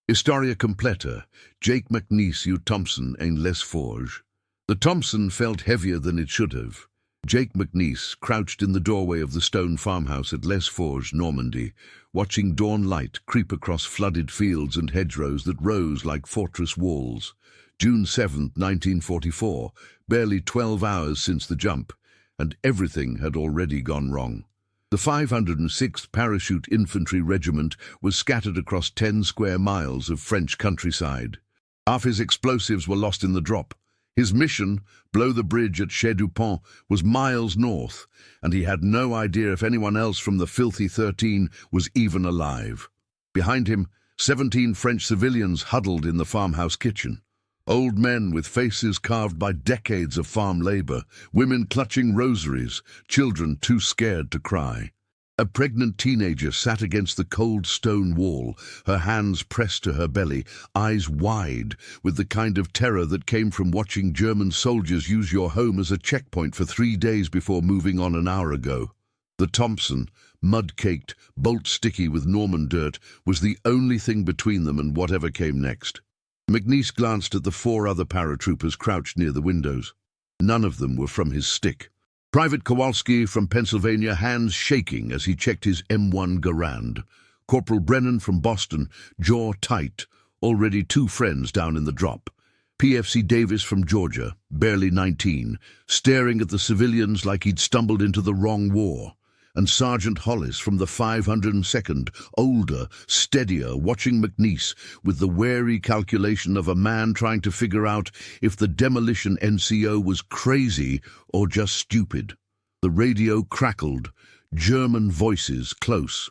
Historia completa, Jake McNiece u Thompson en Les Forges. The Thompson felt heavier than it should have. Jake McNiece crouched in the doorway of the stone farmhouse at Les Forges, Normandy, watching dawn light creep across flooded fields and hedgerows that rose like fortress walls. June 7, 1944, barely 12 hours since the jump, and everything had already gone wrong. The 506th Parachute Infantry Regiment was scattered across 10 square miles of French countryside. Half his explosives were lost in the drop. His mission, blow the bridge at Chez Dupont, was miles north, and he had no idea if anyone else from the filthy 13 was even alive. Behind him, 17 French civilians huddled in the farmhouse kitchen. Old men with faces carved by decades of farm labor, women clutching rosaries, children too scared to cry. A pregnant teenager sat against the cold stone wall, her hands pressed to her belly, eyes wide, with the kind of terror that came from watching German soldiers use your home as a checkpoint for 3 days before moving on an hour ago. The Thompson, mud-caked, bolt-sticky with Norman dirt, was the only thing between them and whatever came next. McNiece glanced at the 4 other paratroopers crouched near the windows. None of them were from his stick. Private Kowalski from Pennsylvania, hands shaking as he checked his M1 Garand. Corporal Brennan from Boston, jaw tight, already 2 friends down in the drop. PFC Davis from Georgia, barely 19, staring at the civilians like he'd stumbled into the wrong war. And Sergeant Hollis from the 502nd, older, steadier, watching McNiece with the wary calculation of a man trying to figure out if the demolition NCO was crazy or just stupid. The radio crackled, German voices close.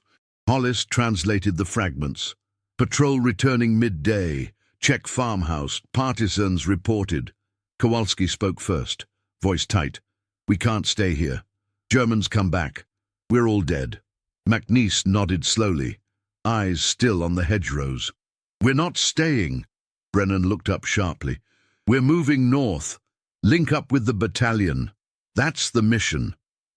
Hollis translated the fragments. Patrol returning midday. Czech farmhouse. Partisans reported. Kowalski spoke first, voice tight. We can't stay here. Germans come back. We're all dead. McNiece nodded slowly, eyes still on the hedgerows. We're not staying. Brennan looked up sharply. We're moving north. Link up with the battalion. That's the mission.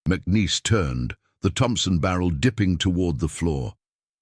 McNiece turned, the Thompson barrel dipping toward the floor.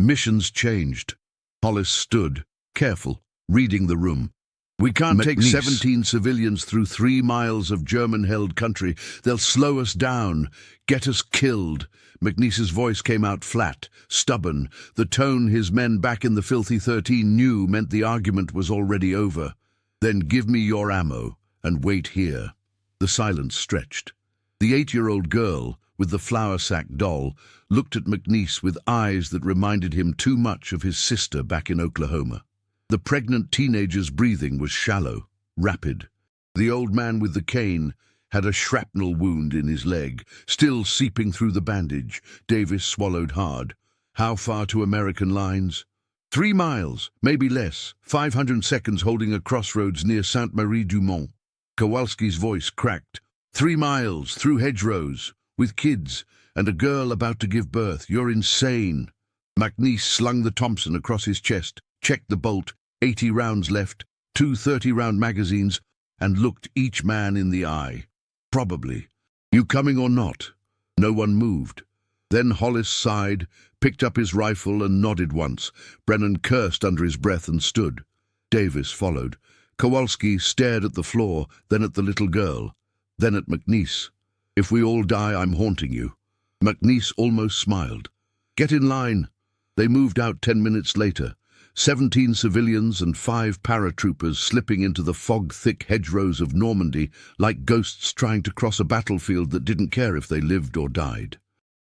Mission's changed. Hollis stood, careful, reading the room. We can't take 17 civilians through 3 miles of German-held country. They'll slow us down, get us killed. McNiece's voice came out flat, stubborn, the tone his men back in the filthy 13 knew meant the argument was already over. Then give me your ammo, and wait here. The silence stretched. The 8-year-old girl, with the flour sack doll, looked at McNiece with eyes that reminded him too much of his sister back in Oklahoma. The pregnant teenager's breathing was shallow, rapid. The old man with the cane had a shrapnel wound in his leg, still seeping through the bandage. Davis swallowed hard. How far to American lines? 3 miles, maybe less. 500 seconds holding a crossroads near Sainte-Marie-du-Mont. Kowalski's voice cracked. 3 miles, through hedgerows, with kids, and a girl about to give birth. You're insane. McNiece slung the Thompson across his chest, checked the bolt, 80 rounds left, 2 30-round magazines, and looked each man in the eye. Probably. You coming or not? No one moved. Then Hollis sighed, picked up his rifle and nodded once. Brennan cursed under his breath and stood. Davis followed. Kowalski stared at the floor, then at the little girl, then at McNiece. If we all die, I'm haunting you. McNiece almost smiled. Get in line. They moved out 10 minutes later. 17 civilians and 5 paratroopers slipping into the fog-thick hedgerows of Normandy like ghosts trying to cross a battlefield that didn't care if they lived or died.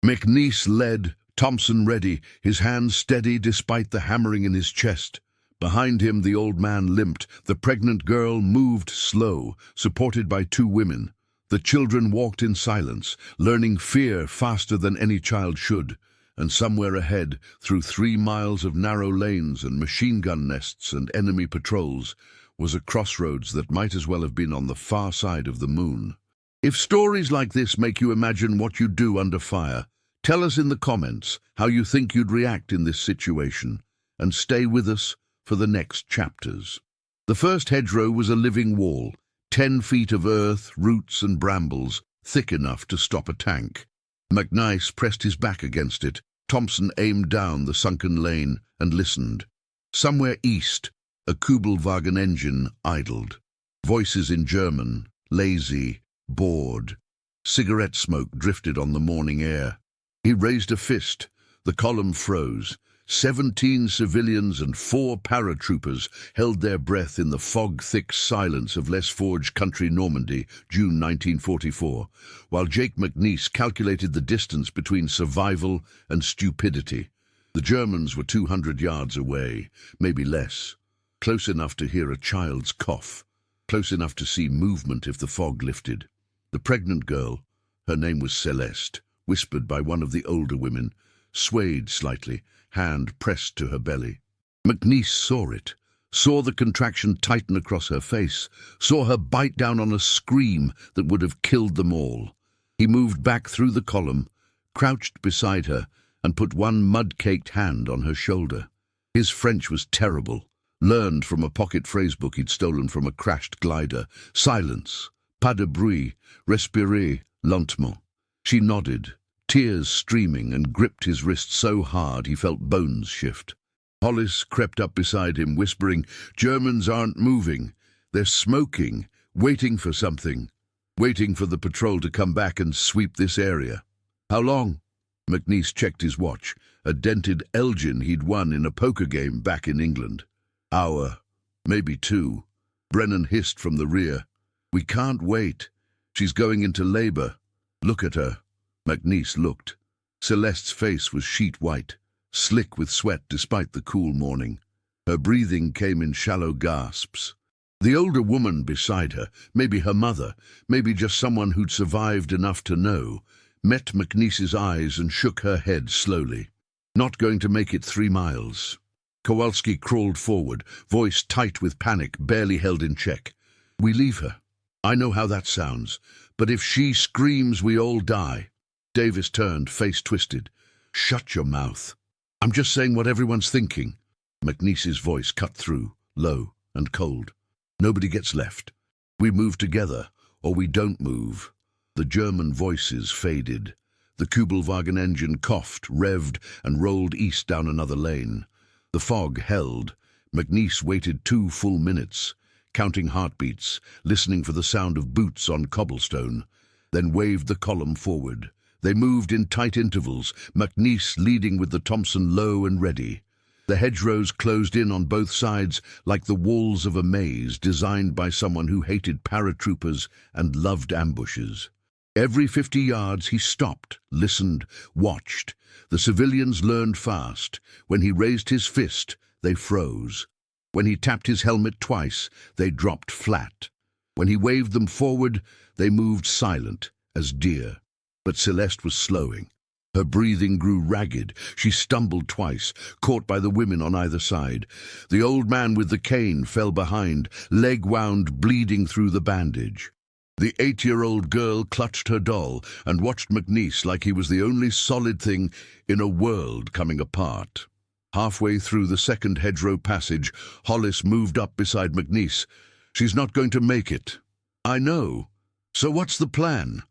McNiece led, Thompson ready, his hands steady despite the hammering in his chest. Behind him the old man limped, the pregnant girl moved slow, supported by 2 women. The children walked in silence, learning fear faster than any child should. And somewhere ahead, through 3 miles of narrow lanes and machine gun nests and enemy patrols, was a crossroads that might as well have been on the far side of the moon. If stories like this make you imagine what you'd do under fire, tell us in the comments how you think you'd react in this situation, and stay with us for the next chapters. The first hedgerow was a living wall, 10 feet of earth, roots and brambles, thick enough to stop a tank. McNiece pressed his back against it. Thompson aimed down the sunken lane and listened. Somewhere east, a Kubelwagen engine idled. Voices in German, lazy, bored. Cigarette smoke drifted on the morning air. He raised a fist. The column froze. 17 civilians and 4 paratroopers held their breath in the fog-thick silence of Les Forges country Normandy, June 1944, while Jake McNiece calculated the distance between survival and stupidity. The Germans were 200 yards away, maybe less, close enough to hear a child's cough, close enough to see movement if the fog lifted. The pregnant girl, her name was Celeste, whispered by one of the older women, swayed slightly, hand pressed to her belly. McNiece saw it, saw the contraction tighten across her face, saw her bite down on a scream that would have killed them all. He moved back through the column, crouched beside her, and put one mud-caked hand on her shoulder. His French was terrible, learned from a pocket phrasebook he'd stolen from a crashed glider. Silence, pas de bruit, respirez lentement. She nodded, tears streaming, and gripped his wrist so hard he felt bones shift. Hollis crept up beside him, whispering, "Germans aren't moving. They're smoking, waiting for something, waiting for the patrol to come back and sweep this area." "How long?" McNiece checked his watch, a dented Elgin he'd won in a poker game back in England. "Hour, maybe 2. Brennan hissed from the rear. "We can't wait. She's going into labor. Look at her." McNiece looked. Celeste's face was sheet white, slick with sweat despite the cool morning. Her breathing came in shallow gasps. The older woman beside her, maybe her mother, maybe just someone who'd survived enough to know, met McNiece's eyes and shook her head slowly. "Not going to make it 3 miles. Kowalski crawled forward, voice tight with panic, barely held in check. "We leave her. I know how that sounds, but if she screams, we all die." Davis turned, face twisted. "Shut your mouth. I'm just saying what everyone's thinking." McNiece's voice cut through, low and cold. "Nobody gets left. We move together, or we don't move." The German voices faded. The Kubelwagen engine coughed, revved, and rolled east down another lane. The fog held. McNiece waited 2 full minutes, counting heartbeats, listening for the sound of boots on cobblestone, then waved the column forward. They moved in tight intervals, McNiece leading with the Thompson low and ready. The hedgerows closed in on both sides like the walls of a maze designed by someone who hated paratroopers and loved ambushes. Every 50 yards he stopped, listened, watched. The civilians learned fast. When he raised his fist, they froze. When he tapped his helmet twice, they dropped flat. When he waved them forward, they moved silent as deer. But Celeste was slowing. Her breathing grew ragged. She stumbled twice, caught by the women on either side. The old man with the cane fell behind, leg wound, bleeding through the bandage. The 8-year-old girl clutched her doll and watched McNiece like he was the only solid thing in a world coming apart. Halfway through the second hedgerow passage, Hollis moved up beside McNiece. "She's not going to make it." "I know. So what's the plan?"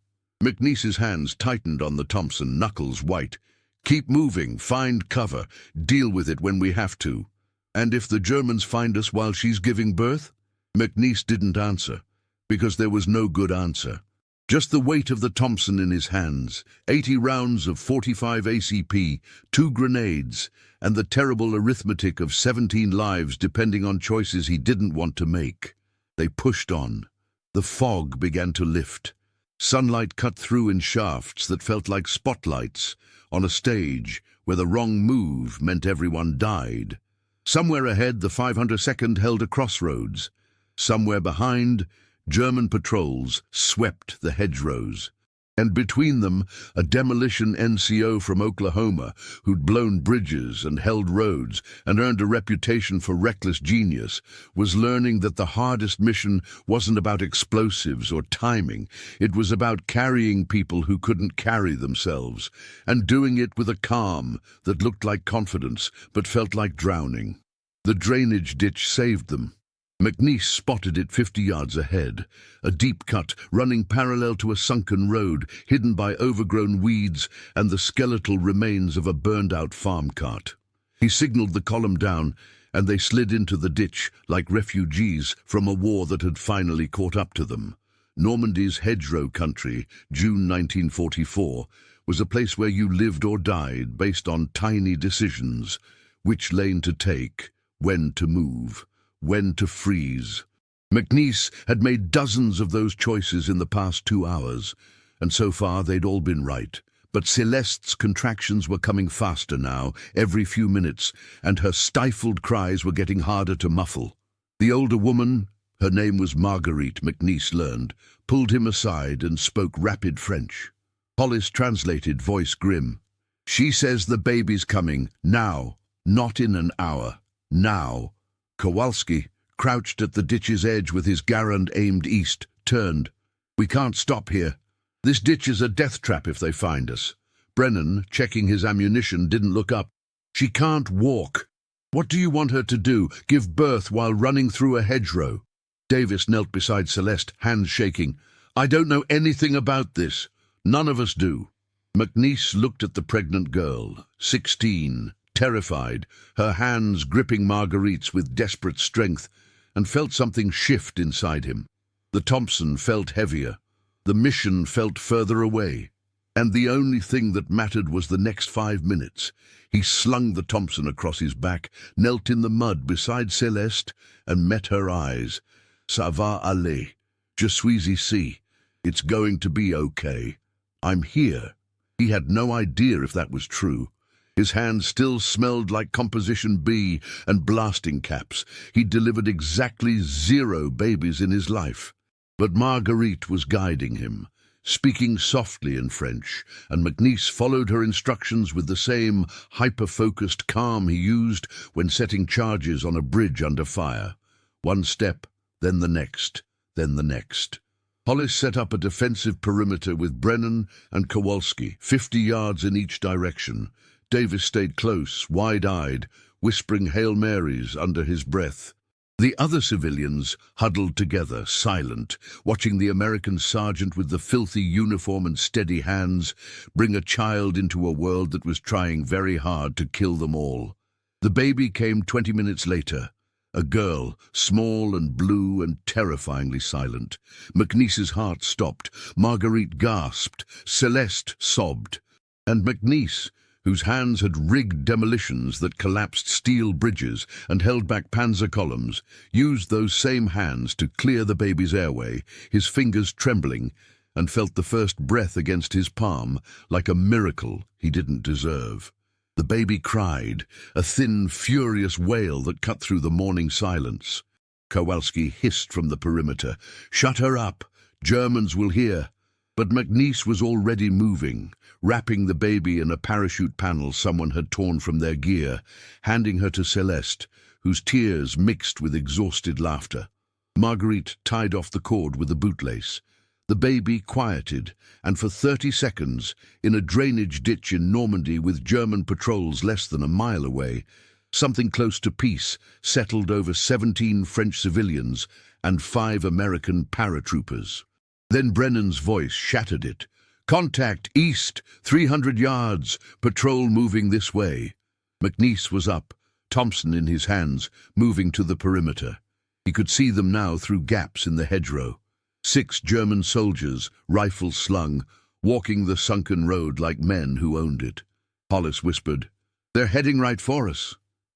McNiece's hands tightened on the Thompson, knuckles white. "Keep moving, find cover, deal with it when we have to." "And if the Germans find us while she's giving birth?" McNiece didn't answer, because there was no good answer. Just the weight of the Thompson in his hands, 80 rounds of 45 ACP, 2 grenades, and the terrible arithmetic of 17 lives depending on choices he didn't want to make. They pushed on. The fog began to lift. Sunlight cut through in shafts that felt like spotlights on a stage where the wrong move meant everyone died. Somewhere ahead, the 502nd held a crossroads. Somewhere behind, German patrols swept the hedgerows. And between them, a demolition NCO from Oklahoma who'd blown bridges and held roads and earned a reputation for reckless genius was learning that the hardest mission wasn't about explosives or timing. It was about carrying people who couldn't carry themselves, and doing it with a calm that looked like confidence but felt like drowning. The drainage ditch saved them. McNiece spotted it 50 yards ahead, a deep cut running parallel to a sunken road hidden by overgrown weeds and the skeletal remains of a burned-out farm cart. He signaled the column down, and they slid into the ditch like refugees from a war that had finally caught up to them. Normandy's hedgerow country, June 1944, was a place where you lived or died based on tiny decisions: which lane to take, when to move, when to freeze. McNiece had made dozens of those choices in the past 2 hours, and so far they'd all been right. But Celeste's contractions were coming faster now, every few minutes, and her stifled cries were getting harder to muffle. The older woman, her name was Marguerite, McNiece learned, pulled him aside and spoke rapid French. Hollis translated, voice grim. "She says the baby's coming, now, not in an hour, now." Kowalski, crouched at the ditch's edge with his Garand aimed east, turned. "We can't stop here. This ditch is a death trap if they find us." Brennan, checking his ammunition, didn't look up. "She can't walk. What do you want her to do, give birth while running through a hedgerow?" Davis knelt beside Celeste, hands shaking. "I don't know anything about this. None of us do." McNiece looked at the pregnant girl, 16, terrified, her hands gripping Marguerite's with desperate strength, and felt something shift inside him. The Thompson felt heavier. The mission felt further away, and the only thing that mattered was the next 5 minutes. He slung the Thompson across his back, knelt in the mud beside Celeste, and met her eyes. "Ça va aller. Je suis ici. It's going to be okay. I'm here." He had no idea if that was true. His hands still smelled like Composition B and blasting caps. He'd delivered exactly 0 babies in his life. But Marguerite was guiding him, speaking softly in French, and McNiece followed her instructions with the same hyper-focused calm he used when setting charges on a bridge under fire. One step, then the next, then the next. Hollis set up a defensive perimeter with Brennan and Kowalski, 50 yards in each direction. Davis stayed close, wide-eyed, whispering Hail Marys under his breath. The other civilians huddled together, silent, watching the American sergeant with the filthy uniform and steady hands bring a child into a world that was trying very hard to kill them all. The baby came 20 minutes later. A girl, small and blue and terrifyingly silent. McNiece's heart stopped. Marguerite gasped. Celeste sobbed. And McNiece, whose hands had rigged demolitions that collapsed steel bridges and held back panzer columns, used those same hands to clear the baby's airway, his fingers trembling, and felt the first breath against his palm like a miracle he didn't deserve. The baby cried, a thin, furious wail that cut through the morning silence. Kowalski hissed from the perimeter, "Shut her up! Germans will hear!" But McNiece was already moving, wrapping the baby in a parachute panel someone had torn from their gear, handing her to Celeste, whose tears mixed with exhausted laughter. Marguerite tied off the cord with a bootlace. The baby quieted, and for 30 seconds, in a drainage ditch in Normandy with German patrols less than a mile away, something close to peace settled over 17 French civilians and 5 American paratroopers. Then Brennan's voice shattered it. "Contact, east, 300 yards, patrol moving this way." McNiece was up, Thompson in his hands, moving to the perimeter. He could see them now through gaps in the hedgerow. 6 German soldiers, rifles slung, walking the sunken road like men who owned it. Hollis whispered, "They're heading right for us."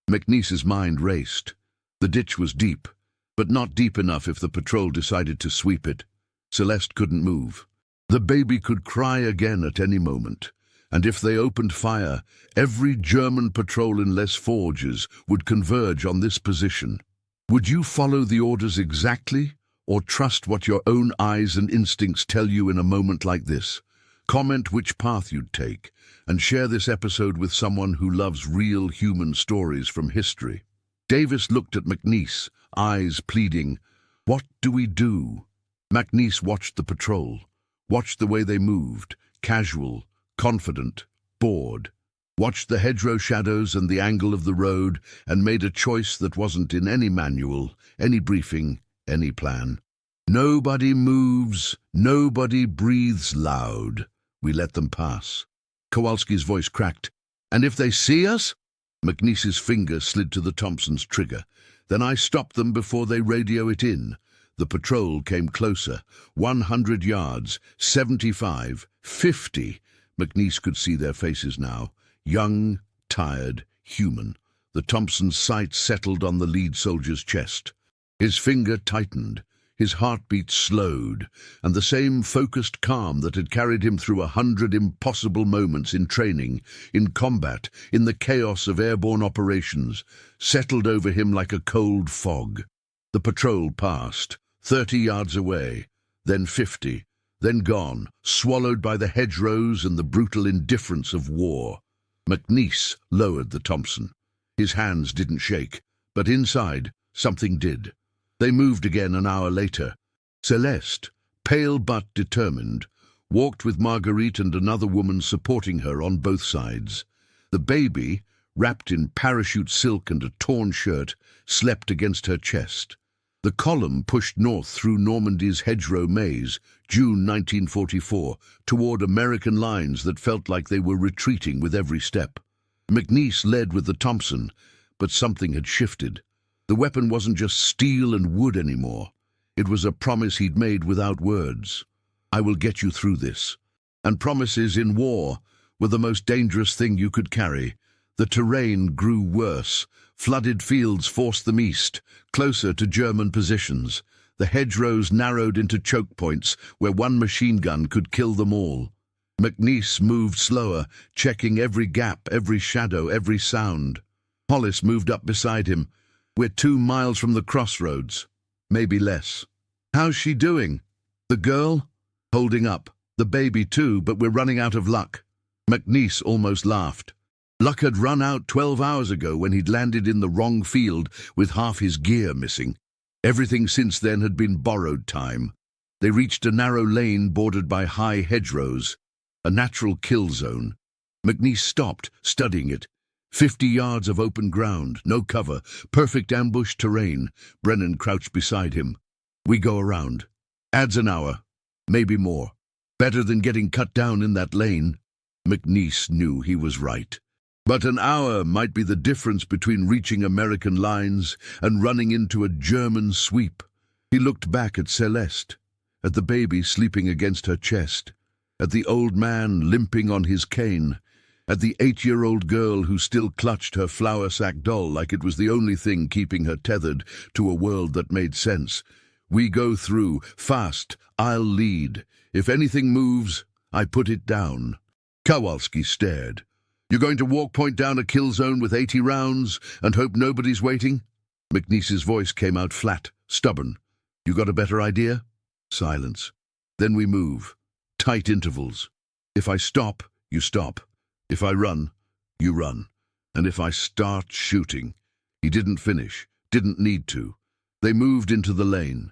McNiece's mind raced. The ditch was deep, but not deep enough if the patrol decided to sweep it. Celeste couldn't move. The baby could cry again at any moment, and if they opened fire, every German patrol in Les Forges would converge on this position. Would you follow the orders exactly, or trust what your own eyes and instincts tell you in a moment like this? Comment which path you'd take, and share this episode with someone who loves real human stories from history. Davis looked at McNiece, eyes pleading, "What do we do?" McNiece watched the patrol, watched the way they moved, casual, confident, bored, watched the hedgerow shadows and the angle of the road, and made a choice that wasn't in any manual, any briefing, any plan. "Nobody moves, nobody breathes loud. We let them pass." Kowalski's voice cracked. "And if they see us?" McNiece's finger slid to the Thompson's trigger. Then I stopped them before they radio it in. The patrol came closer. 100 yards, 75, 50. McNiece could see their faces now. Young, tired, human. The Thompson's sight settled on the lead soldier's chest. His finger tightened. His heartbeat slowed, and the same focused calm that had carried him through 100 impossible moments in training, in combat, in the chaos of airborne operations, settled over him like a cold fog. The patrol passed, 30 yards away, then 50, then gone, swallowed by the hedgerows and the brutal indifference of war. McNiece lowered the Thompson. His hands didn't shake, but inside, something did. They moved again an hour later. Celeste, pale but determined, walked with Marguerite and another woman supporting her on both sides. The baby, wrapped in parachute silk and a torn shirt, slept against her chest. The column pushed north through Normandy's hedgerow maze, June 1944, toward American lines that felt like they were retreating with every step. McNiece led with the Thompson, but something had shifted. The weapon wasn't just steel and wood anymore. It was a promise he'd made without words. I will get you through this. And promises in war were the most dangerous thing you could carry. The terrain grew worse. Flooded fields forced them east, closer to German positions. The hedgerows narrowed into choke points where one machine gun could kill them all. McNiece moved slower, checking every gap, every shadow, every sound. Hollis moved up beside him. We're 2 miles from the crossroads, maybe less. How's she doing? The girl? Holding up. The baby too, but we're running out of luck. McNiece almost laughed. Luck had run out 12 hours ago when he'd landed in the wrong field with half his gear missing. Everything since then had been borrowed time. They reached a narrow lane bordered by high hedgerows, a natural kill zone. McNiece stopped, studying it. 50 yards of open ground, no cover, perfect ambush terrain. Brennan crouched beside him. We go around. Adds an hour, maybe more. Better than getting cut down in that lane. McNiece knew he was right. But an hour might be the difference between reaching American lines and running into a German sweep. He looked back at Celeste, at the baby sleeping against her chest, at the old man limping on his cane, at the 8-year-old girl who still clutched her flour sack doll like it was the only thing keeping her tethered to a world that made sense. We go through, fast, I'll lead. If anything moves, I put it down. Kowalski stared. You're going to walk point down a kill zone with 80 rounds and hope nobody's waiting? McNiece's voice came out flat, stubborn. You got a better idea? Silence. Then we move. Tight intervals. If I stop, you stop. If I run, you run. And if I start shooting. He didn't finish, didn't need to. They moved into the lane.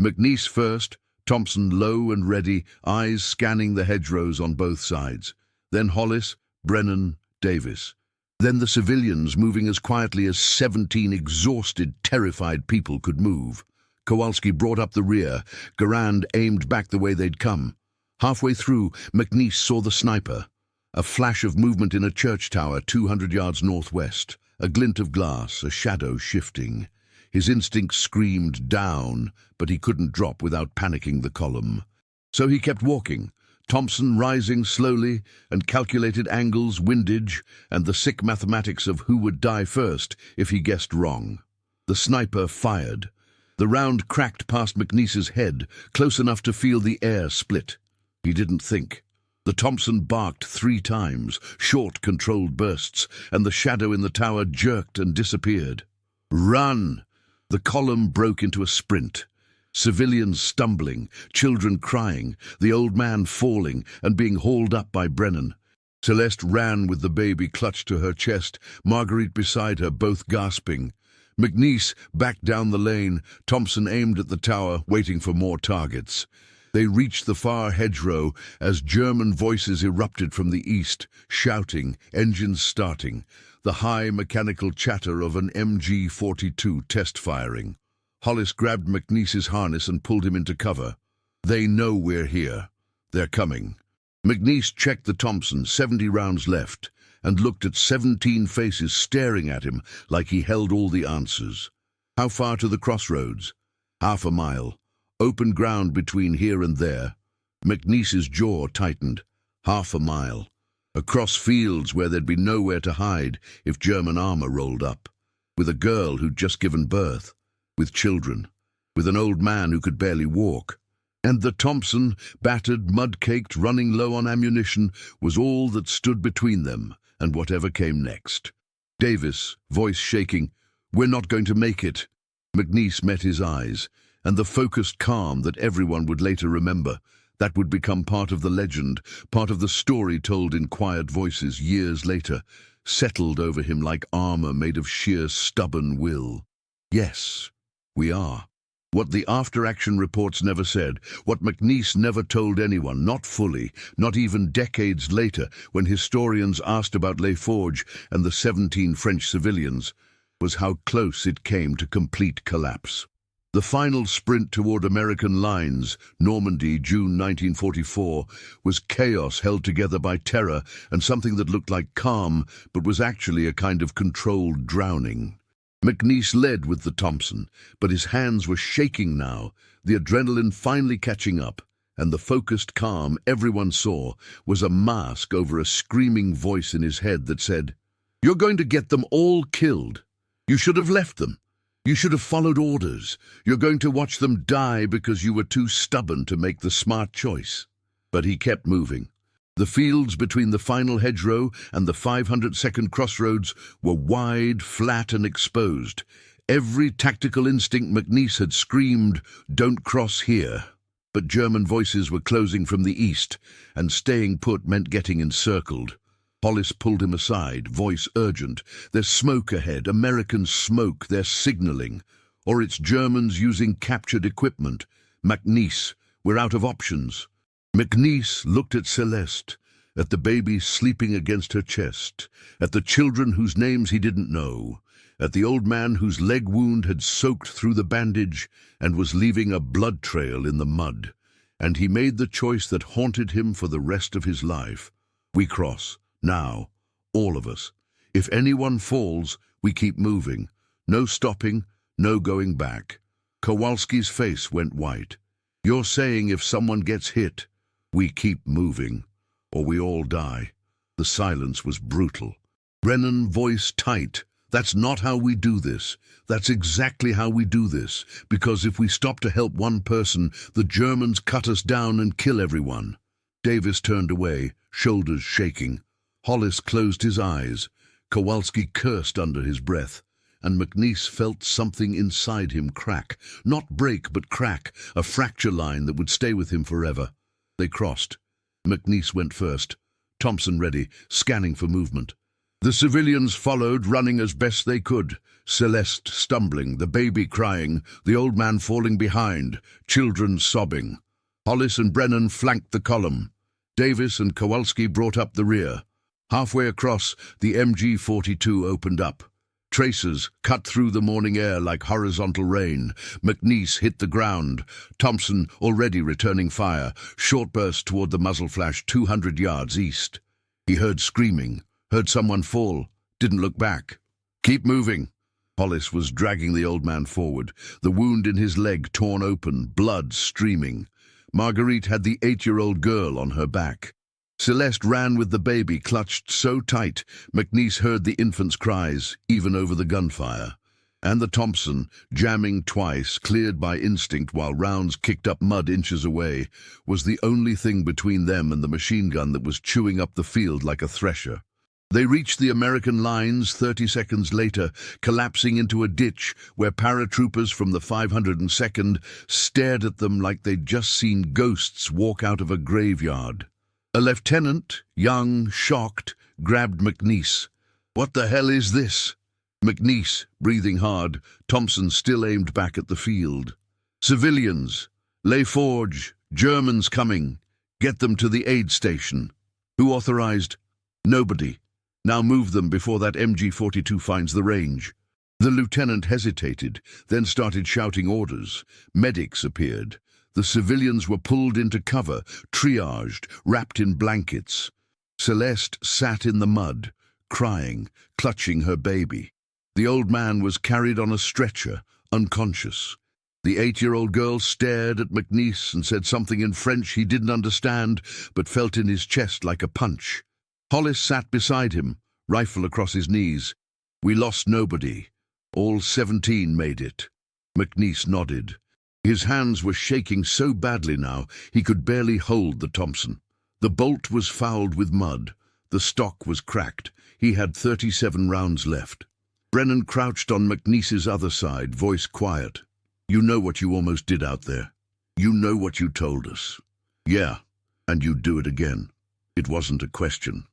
McNiece first, Thompson low and ready, eyes scanning the hedgerows on both sides. Then Hollis, Brennan, Davis. Then the civilians moving as quietly as 17 exhausted, terrified people could move. Kowalski brought up the rear. Garand aimed back the way they'd come. Halfway through, McNiece saw the sniper. A flash of movement in a church tower 200 yards northwest. A glint of glass, a shadow shifting. His instinct screamed down, but he couldn't drop without panicking the column. So he kept walking, Thompson rising slowly, and calculated angles, windage, and the sick mathematics of who would die first if he guessed wrong. The sniper fired. The round cracked past McNiece's head, close enough to feel the air split. He didn't think. The Thompson barked 3 times, short, controlled bursts, and the shadow in the tower jerked and disappeared. Run! The column broke into a sprint. Civilians stumbling, children crying, the old man falling and being hauled up by Brennan. Celeste ran with the baby clutched to her chest, Marguerite beside her, both gasping. McNiece backed down the lane. Thompson aimed at the tower, waiting for more targets. They reached the far hedgerow as German voices erupted from the east, shouting, engines starting, the high mechanical chatter of an MG-42 test firing. Hollis grabbed McNiece's harness and pulled him into cover. They know we're here. They're coming. McNiece checked the Thompson, 70 rounds left. and looked at 17 faces staring at him like he held all the answers. How far to the crossroads? Half a mile. Open ground between here and there. McNiece's jaw tightened. Half a mile. Across fields where there'd be nowhere to hide if German armor rolled up. With a girl who'd just given birth. With children. With an old man who could barely walk. And the Thompson, battered, mud-caked, running low on ammunition, was all that stood between them and whatever came next. Davis, voice shaking, "We're not going to make it." McNiece met his eyes, and the focused calm that everyone would later remember, that would become part of the legend, part of the story told in quiet voices years later, settled over him like armor made of sheer stubborn will. Yes, we are. What the after-action reports never said, what McNiece never told anyone, not fully, not even decades later, when historians asked about Les Forges and the 17 French civilians, was how close it came to complete collapse. The final sprint toward American lines, Normandy, June 1944, was chaos held together by terror and something that looked like calm, but was actually a kind of controlled drowning. McNiece led with the Thompson, but his hands were shaking now, the adrenaline finally catching up, and the focused calm everyone saw was a mask over a screaming voice in his head that said, "You're going to get them all killed. You should have left them. You should have followed orders. You're going to watch them die because you were too stubborn to make the smart choice." But he kept moving. The fields between the final hedgerow and the 500-second crossroads were wide, flat and exposed. Every tactical instinct McNiece had screamed, "Don't cross here." But German voices were closing from the east, and staying put meant getting encircled. Hollis pulled him aside, voice urgent. "There's smoke ahead, American smoke, they're signaling. Or it's Germans using captured equipment. McNiece, we're out of options." McNiece looked at Celeste, at the baby sleeping against her chest, at the children whose names he didn't know, at the old man whose leg wound had soaked through the bandage and was leaving a blood trail in the mud. And he made the choice that haunted him for the rest of his life. We cross, now, all of us. If anyone falls, we keep moving. No stopping, no going back. Kowalski's face went white. "You're saying if someone gets hit, we keep moving, or we all die." The silence was brutal. Brennan, voice tight. "That's not how we do this. That's exactly how we do this. Because if we stop to help one person, the Germans cut us down and kill everyone." Davis turned away, shoulders shaking. Hollis closed his eyes. Kowalski cursed under his breath. And McNiece felt something inside him crack. Not break, but crack. A fracture line that would stay with him forever. They crossed. McNiece went first. Thompson ready, scanning for movement. The civilians followed, running as best they could. Celeste stumbling, the baby crying, the old man falling behind, children sobbing. Hollis and Brennan flanked the column. Davis and Kowalski brought up the rear. Halfway across, the MG-42 opened up. Tracers cut through the morning air like horizontal rain. McNiece hit the ground. Thompson already returning fire. Short burst toward the muzzle flash 200 yards east. He heard screaming, heard someone fall, didn't look back. "Keep moving." Hollis was dragging the old man forward, the wound in his leg torn open, blood streaming. Marguerite had the 8-year-old girl on her back. Celeste ran with the baby, clutched so tight, McNiece heard the infant's cries, even over the gunfire. And the Thompson, jamming twice, cleared by instinct while rounds kicked up mud inches away, was the only thing between them and the machine gun that was chewing up the field like a thresher. They reached the American lines 30 seconds later, collapsing into a ditch where paratroopers from the 502nd stared at them like they'd just seen ghosts walk out of a graveyard. A lieutenant, young, shocked, grabbed McNiece. "What the hell is this?" McNiece, breathing hard, Thompson still aimed back at the field. "Civilians. Les Forges. Germans coming. Get them to the aid station." "Who authorized?" "Nobody. Now move them before that MG-42 finds the range." The lieutenant hesitated, then started shouting orders. Medics appeared. The civilians were pulled into cover, triaged, wrapped in blankets. Celeste sat in the mud, crying, clutching her baby. The old man was carried on a stretcher, unconscious. The 8-year-old girl stared at McNiece and said something in French he didn't understand, but felt in his chest like a punch. Hollis sat beside him, rifle across his knees. "We lost nobody. All 17 made it." McNiece nodded. His hands were shaking so badly now he could barely hold the Thompson. The bolt was fouled with mud. The stock was cracked. He had 37 rounds left. Brennan crouched on McNiece's other side, voice quiet. "You know what you almost did out there. You know what you told us." "Yeah, and you'd do it again." It wasn't a question.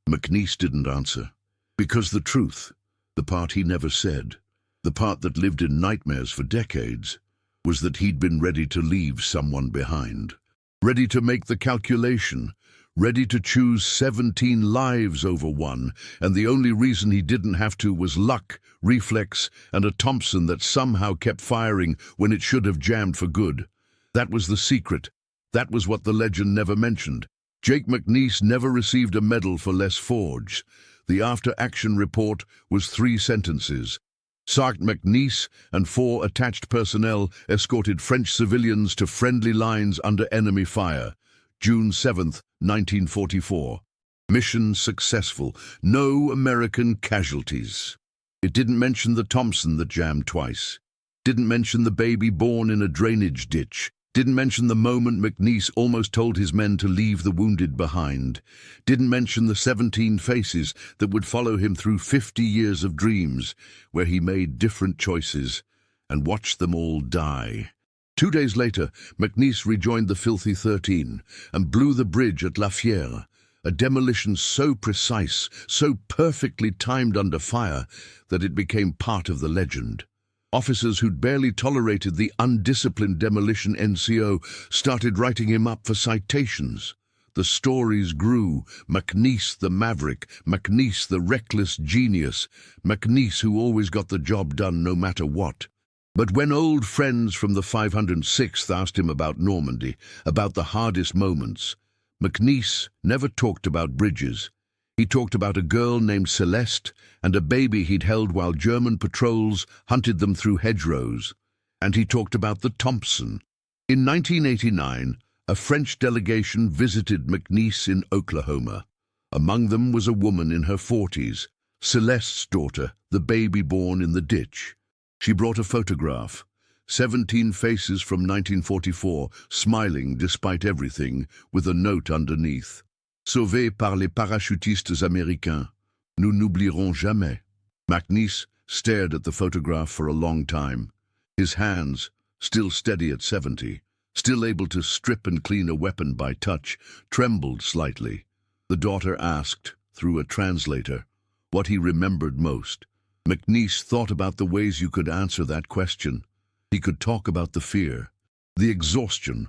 McNiece didn't answer. Because the truth, the part he never said, the part that lived in nightmares for decades, was that he'd been ready to leave someone behind. Ready to make the calculation, ready to choose 17 lives over one, and the only reason he didn't have to was luck, reflex, and a Thompson that somehow kept firing when it should have jammed for good. That was the secret. That was what the legend never mentioned. Jake McNiece never received a medal for Les Forges. The after-action report was 3 sentences. Sergeant McNiece and 4 attached personnel escorted French civilians to friendly lines under enemy fire. June 7, 1944. Mission successful. No American casualties. It didn't mention the Thompson that jammed twice. Didn't mention the baby born in a drainage ditch. Didn't mention the moment McNiece almost told his men to leave the wounded behind. Didn't mention the 17 faces that would follow him through 50 years of dreams, where he made different choices and watched them all die. 2 days later, McNiece rejoined the Filthy 13 and blew the bridge at La Fière, a demolition so precise, so perfectly timed under fire, that it became part of the legend. Officers who'd barely tolerated the undisciplined demolition NCO started writing him up for citations. The stories grew. McNiece the maverick, McNiece the reckless genius, McNiece who always got the job done no matter what. But when old friends from the 506th asked him about Normandy, about the hardest moments, McNiece never talked about bridges. He talked about a girl named Celeste and a baby he'd held while German patrols hunted them through hedgerows. And he talked about the Thompson. In 1989, a French delegation visited McNiece in Oklahoma. Among them was a woman in her 40s, Celeste's daughter, the baby born in the ditch. She brought a photograph. 17 faces from 1944, smiling despite everything, with a note underneath. Sauvés par les parachutistes américains. Nous n'oublierons jamais. McNiece stared at the photograph for a long time. His hands, still steady at 70, still able to strip and clean a weapon by touch, trembled slightly. The daughter asked, through a translator, what he remembered most. McNiece thought about the ways you could answer that question. He could talk about the fear, the exhaustion,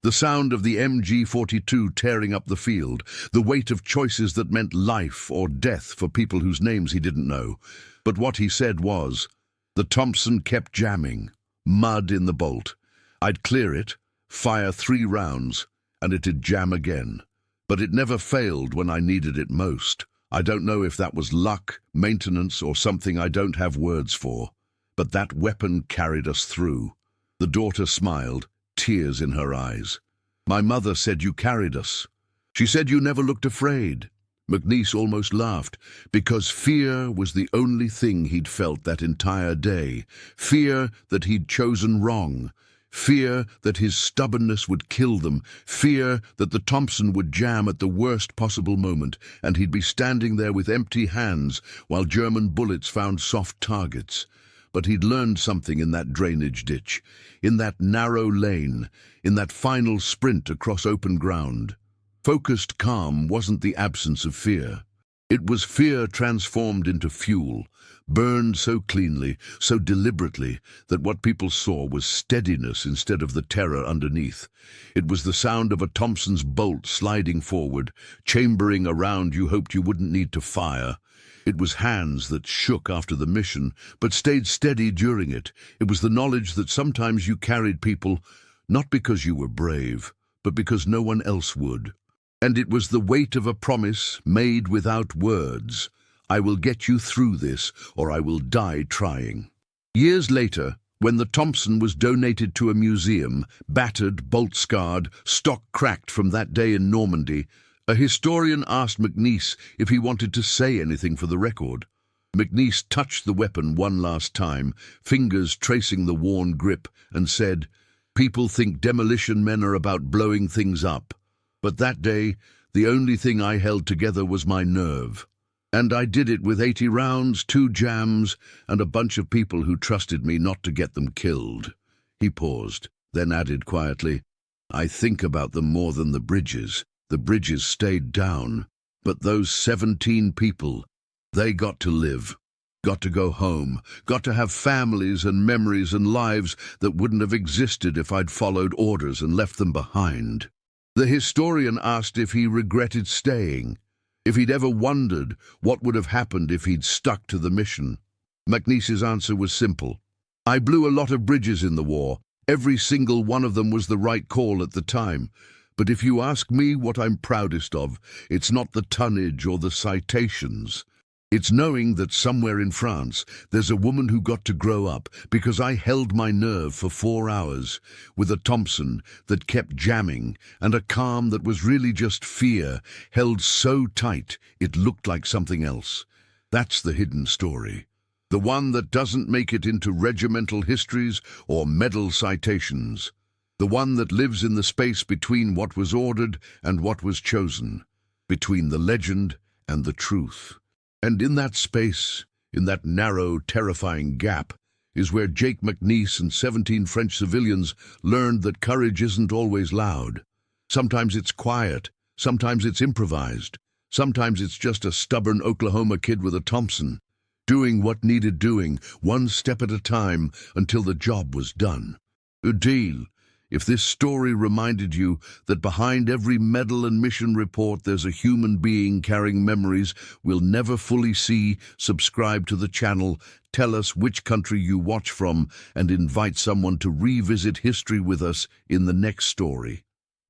the sound of the MG-42 tearing up the field, the weight of choices that meant life or death for people whose names he didn't know. But what he said was, the Thompson kept jamming, mud in the bolt. I'd clear it, fire 3 rounds, and it'd jam again. But it never failed when I needed it most. I don't know if that was luck, maintenance, or something I don't have words for. But that weapon carried us through. The daughter smiled, tears in her eyes. My mother said you carried us. She said you never looked afraid. McNiece almost laughed, because fear was the only thing he'd felt that entire day. Fear that he'd chosen wrong. Fear that his stubbornness would kill them. Fear that the Thompson would jam at the worst possible moment, and he'd be standing there with empty hands while German bullets found soft targets. But he'd learned something in that drainage ditch, in that narrow lane, in that final sprint across open ground. Focused calm wasn't the absence of fear. It was fear transformed into fuel, burned so cleanly, so deliberately, that what people saw was steadiness instead of the terror underneath. It was the sound of a Thompson's bolt sliding forward, chambering around you hoped you wouldn't need to fire. It was hands that shook after the mission, but stayed steady during it. It was the knowledge that sometimes you carried people, not because you were brave, but because no one else would. And it was the weight of a promise made without words. I will get you through this, or I will die trying. Years later, when the Thompson was donated to a museum, battered, bolt-scarred, stock cracked from that day in Normandy, a historian asked McNiece if he wanted to say anything for the record. McNiece touched the weapon one last time, fingers tracing the worn grip, and said, "People think demolition men are about blowing things up. But that day, the only thing I held together was my nerve. And I did it with 80 rounds, 2 jams, and a bunch of people who trusted me not to get them killed." He paused, then added quietly, "I think about them more than the bridges. The bridges stayed down. But those 17 people, they got to live, got to go home, got to have families and memories and lives that wouldn't have existed if I'd followed orders and left them behind." The historian asked if he regretted staying, if he'd ever wondered what would have happened if he'd stuck to the mission. McNiece's answer was simple. "I blew a lot of bridges in the war. Every single one of them was the right call at the time. But if you ask me what I'm proudest of, it's not the tonnage or the citations. It's knowing that somewhere in France there's a woman who got to grow up because I held my nerve for 4 hours, with a Thompson that kept jamming and a calm that was really just fear, held so tight it looked like something else. That's the hidden story. The one that doesn't make it into regimental histories or medal citations. The one that lives in the space between what was ordered and what was chosen, between the legend and the truth. And in that space, in that narrow, terrifying gap, is where Jake McNiece and 17 French civilians learned that courage isn't always loud. Sometimes it's quiet, sometimes it's improvised, sometimes it's just a stubborn Oklahoma kid with a Thompson, doing what needed doing, one step at a time, until the job was done. Udil, if this story reminded you that behind every medal and mission report there's a human being carrying memories we'll never fully see, subscribe to the channel, tell us which country you watch from, and invite someone to revisit history with us in the next story.